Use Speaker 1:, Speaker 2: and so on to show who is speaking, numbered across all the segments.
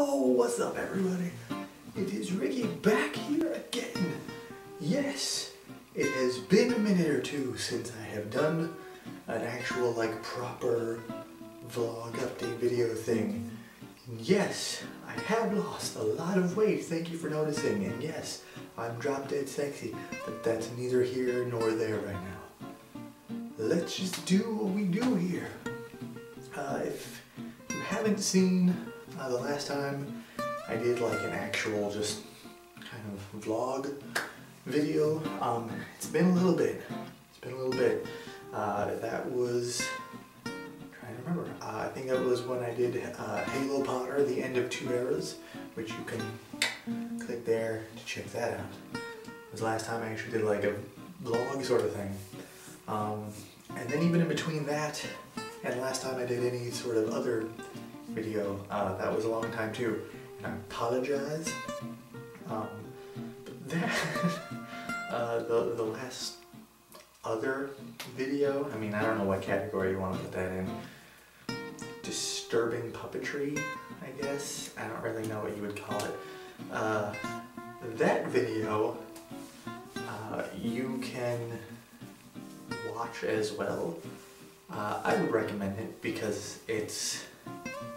Speaker 1: Yo, what's up everybody? It is Ricky back here again. Yes, it has been a minute or two since I have done an actual proper vlog update video thing. And yes, I have lost a lot of weight, thank you for noticing. And yes, I'm drop dead sexy, but that's neither here nor there right now. Let's just do what we do here. If you haven't seen the last time I did an actual just kind of vlog video, it's been a little bit. That was, I'm trying to remember, I think that was when I did Halo Potter, The End of Two Eras, which you can click there to check that out. It was the last time I actually did a vlog sort of thing. And then even in between that and last time I did any sort of other video, that was a long time too, and I apologize. But that, the last other video, I mean, I don't know what category you want to put that in. Disturbing puppetry, I guess. I don't really know what you would call it. That video, you can watch as well. I would recommend it because it's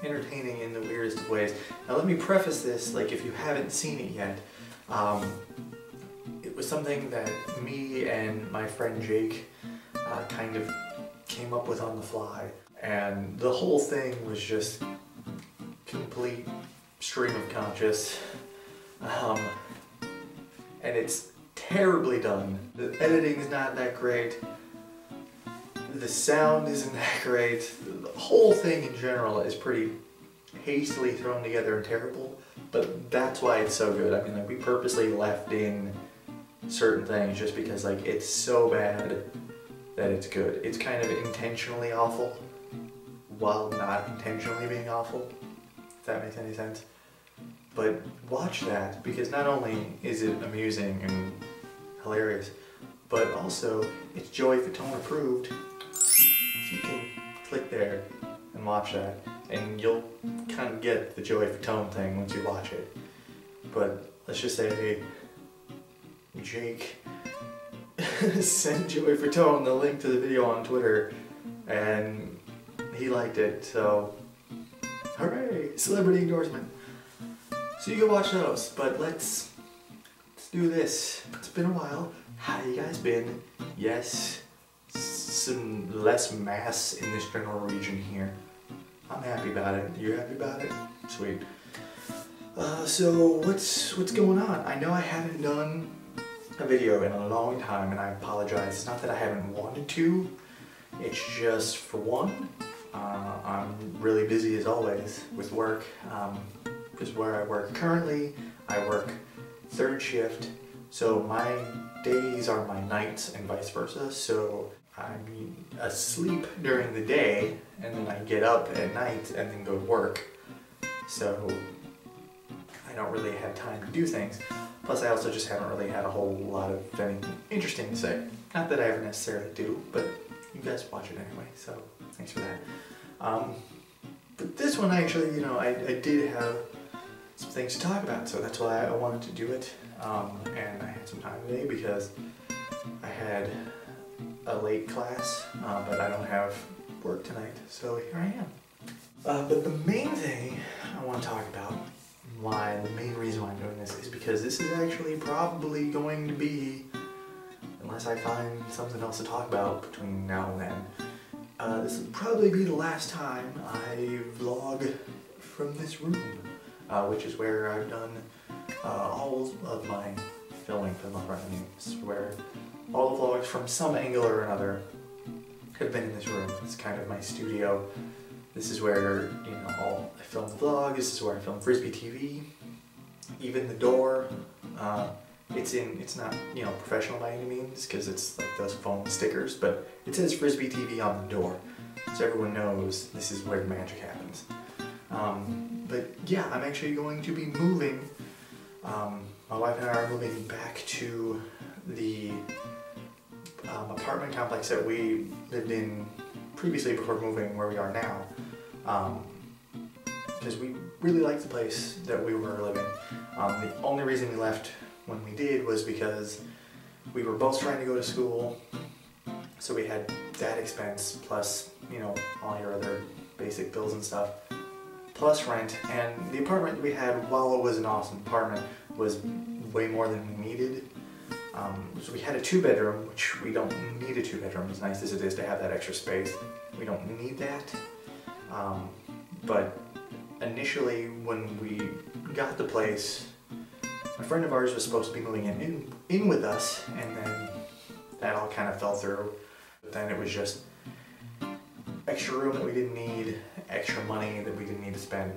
Speaker 1: entertaining in the weirdest of ways. Now let me preface this, if you haven't seen it yet, it was something that me and my friend Jake kind of came up with on the fly, and the whole thing was just complete stream of conscious, and it's terribly done. The editing is not that great. The sound isn't that great. The whole thing in general is pretty hastily thrown together and terrible, but that's why it's so good. I mean, we purposely left in certain things just because it's so bad that it's good. It's kind of intentionally awful while not intentionally being awful, if that makes any sense. But watch that, because not only is it amusing and hilarious, but also it's Joey Fatone approved. You can click there and watch that, and you'll kind of get the Joey Fatone thing once you watch it. But let's just say Jake sent Joey Fatone the link to the video on Twitter, and he liked it, so hooray! Celebrity endorsement. So you can watch those, but let's do this. It's been a while. How you guys been? Yes. Some less mass in this general region here. I'm happy about it. You happy about it? Sweet. So what's going on? I know I haven't done a video in a long time, and I apologize. It's not that I haven't wanted to. It's just, for one, I'm really busy as always with work. Because where I work currently, I work third shift, so my days are my nights and vice versa. So I'm asleep during the day, and then I get up at night and then go to work. So I don't really have time to do things. Plus I also just haven't really had a whole lot of anything interesting to say. Not that I ever necessarily do, but you guys watch it anyway, so thanks for that. But this one actually, I did have some things to talk about, so that's why I wanted to do it. And I had some time today because I had a late class, but I don't have work tonight, so here I am. But the main thing I want to talk about, the main reason why I'm doing this, is because this is actually probably going to be, unless I find something else to talk about between now and then, this will probably be the last time I vlog from this room, which is where I've done all of my filming for the most part. I mean, it's where all the vlogs from some angle or another have been in this room. It's kind of my studio. This is where, I film the vlog. This is where I film Frisbee TV. Even the door, it's not, professional by any means, because it's those foam stickers, but it says Frisbee TV on the door, so everyone knows this is where the magic happens. But yeah, I'm actually going to be moving. My wife and I are moving back to the apartment complex that we lived in previously before moving where we are now. Because we really liked the place that we were living. The only reason we left when we did was because we were both trying to go to school, so we had that expense, plus, you know, all your other basic bills and stuff, plus rent. And the apartment we had, while it was an awesome apartment, was way more than we needed. So we had a 2-bedroom, which we don't need a 2-bedroom, as nice as it is to have that extra space. We don't need that. But initially, when we got the place, a friend of ours was supposed to be moving in with us, and then that all kind of fell through. But then it was just extra room that we didn't need, extra money that we didn't need to spend.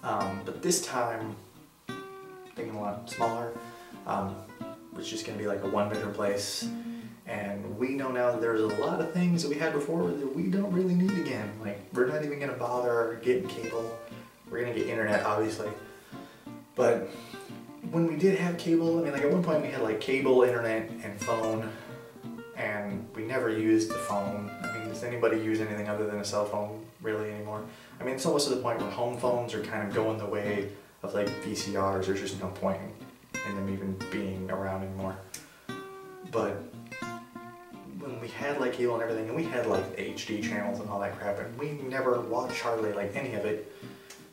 Speaker 1: But this time, thinking a lot smaller, it's just going to be like a 1-bedroom place, and we know now that there's a lot of things that we had before that we don't really need again. Like, we're not even going to bother getting cable. We're going to get internet, obviously, but when we did have cable, I mean, like at one point we had like cable, internet, and phone, and we never used the phone. I mean, does anybody use anything other than a cell phone really anymore? I mean, it's almost to the point where home phones are kind of going the way of like VCRs. There's just no point in them even being around anymore. But when we had like cable and everything, and we had like HD channels and all that crap, and we never watched hardly like any of it,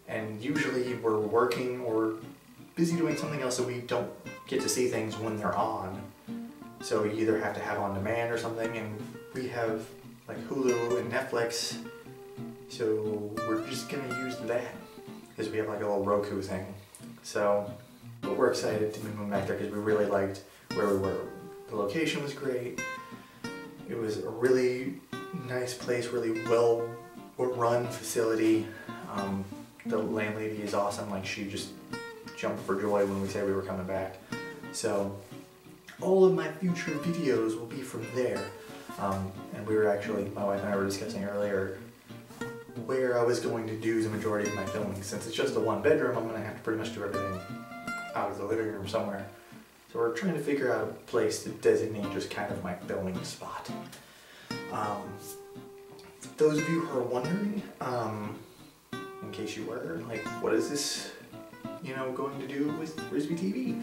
Speaker 1: and usually we're working or busy doing something else, so we don't get to see things when they're on. So you either have to have on demand or something, and we have like Hulu and Netflix, so we're just gonna use that because we have like a little Roku thing. So, but we're excited to be moving back there because we really liked where we were. The location was great. It was a really nice place, really well run facility. The landlady is awesome. Like, she just jumped for joy when we said we were coming back. So all of my future videos will be from there. And we were actually, my wife and I were discussing earlier where I was going to do the majority of my filming. Since it's just a 1-bedroom, I'm going to have to pretty much do everything out of the living room somewhere. So we're trying to figure out a place to designate just kind of my filming spot. For those of you who are wondering, in case you were, like, what is this, you know, going to do with Frisbee TV?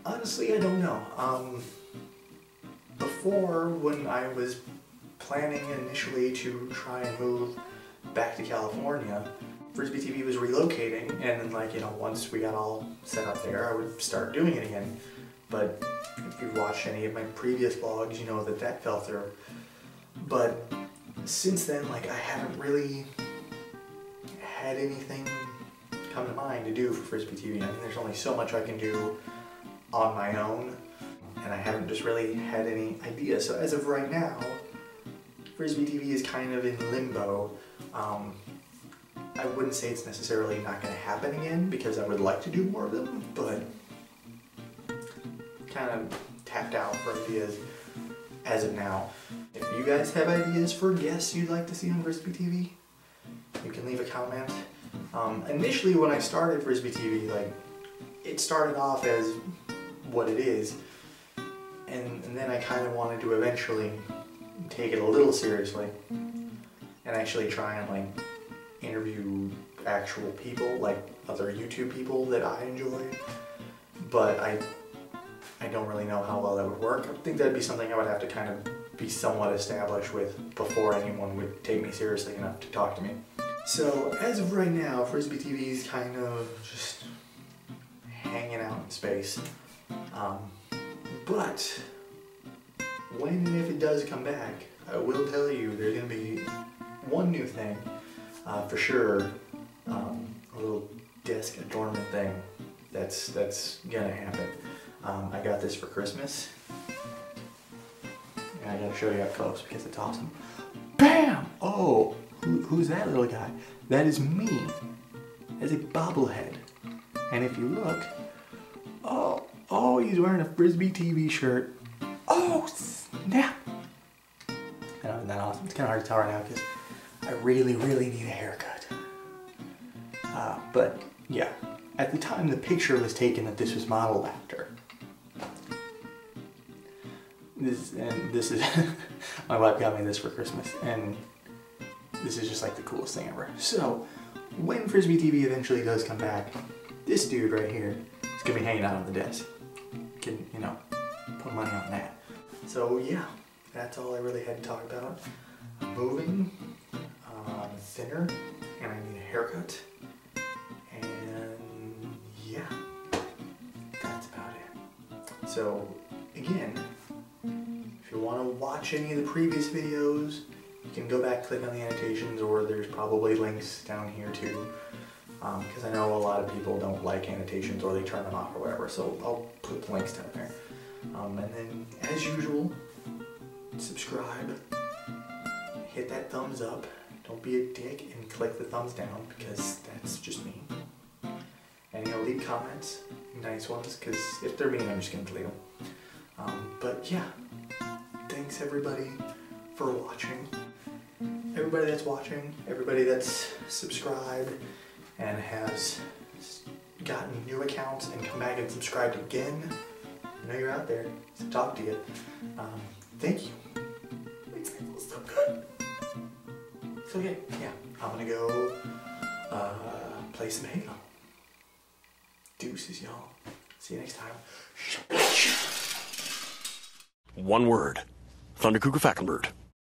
Speaker 1: Honestly, I don't know. Before, when I was planning initially to try and move back to California, Frisbee TV was relocating, and then, like, you know, once we got all set up there, I would start doing it again. But if you've watched any of my previous vlogs, you know that that fell through. But since then, like, I haven't really had anything come to mind to do for Frisbee TV. I mean, there's only so much I can do on my own, and I haven't just really had any ideas. So as of right now, Frisbee TV is kind of in limbo. I wouldn't say it's necessarily not going to happen again, because I would like to do more of them, but kind of tapped out for ideas as of now. If you guys have ideas for guests you'd like to see on Frisbee TV, you can leave a comment. Initially, when I started Frisbee TV, like, it started off as what it is, and then I kind of wanted to eventually take it a little seriously and actually try and, like, interview actual people, like other YouTube people that I enjoy. But I don't really know how well that would work. I think that'd be something I would have to kind of be somewhat established with before anyone would take me seriously enough to talk to me. So as of right now, Frisbee TV is kind of just hanging out in space. But when and if it does come back, I will tell you there's going to be one new thing, for sure, a little desk adornment thing that's going to happen. I got this for Christmas, and I got to show you up close because it's awesome. BAM! Oh, who's that little guy? That is me. That's a bobblehead. And if you look, oh, he's wearing a Frisbee TV shirt. Oh, snap! Isn't that awesome? It's kind of hard to tell right now because I really need a haircut. But yeah, at the time the picture was taken that this was modeled after. This is my wife got me this for Christmas, and this is just like the coolest thing ever. So when Frisbee TV eventually does come back, this dude right here is gonna be hanging out on the desk. Can, you know, put money on that. So yeah, that's all I really had to talk about. I'm moving, I'm thinner, and I need a haircut. And yeah, that's about it. So again, if you want to watch any of the previous videos, you can go back, click on the annotations, or there's probably links down here too. Because I know a lot of people don't like annotations or they turn them off or whatever, so I'll put the links down there. And then, as usual, subscribe, hit that thumbs up, don't be a dick and click the thumbs down because that's just me. And leave comments, nice ones, because if they're mean, I'm just going to delete them. But yeah, thanks everybody for watching. Everybody that's watching, everybody that's subscribed and has gotten new accounts and come back and subscribed again. I know you're out there, so talk to you. Thank you. Makes me feel so good. So yeah, I'm gonna go play some Halo. Deuces, y'all. See you next time.
Speaker 2: One word. Thundercuckoo Fackenbird.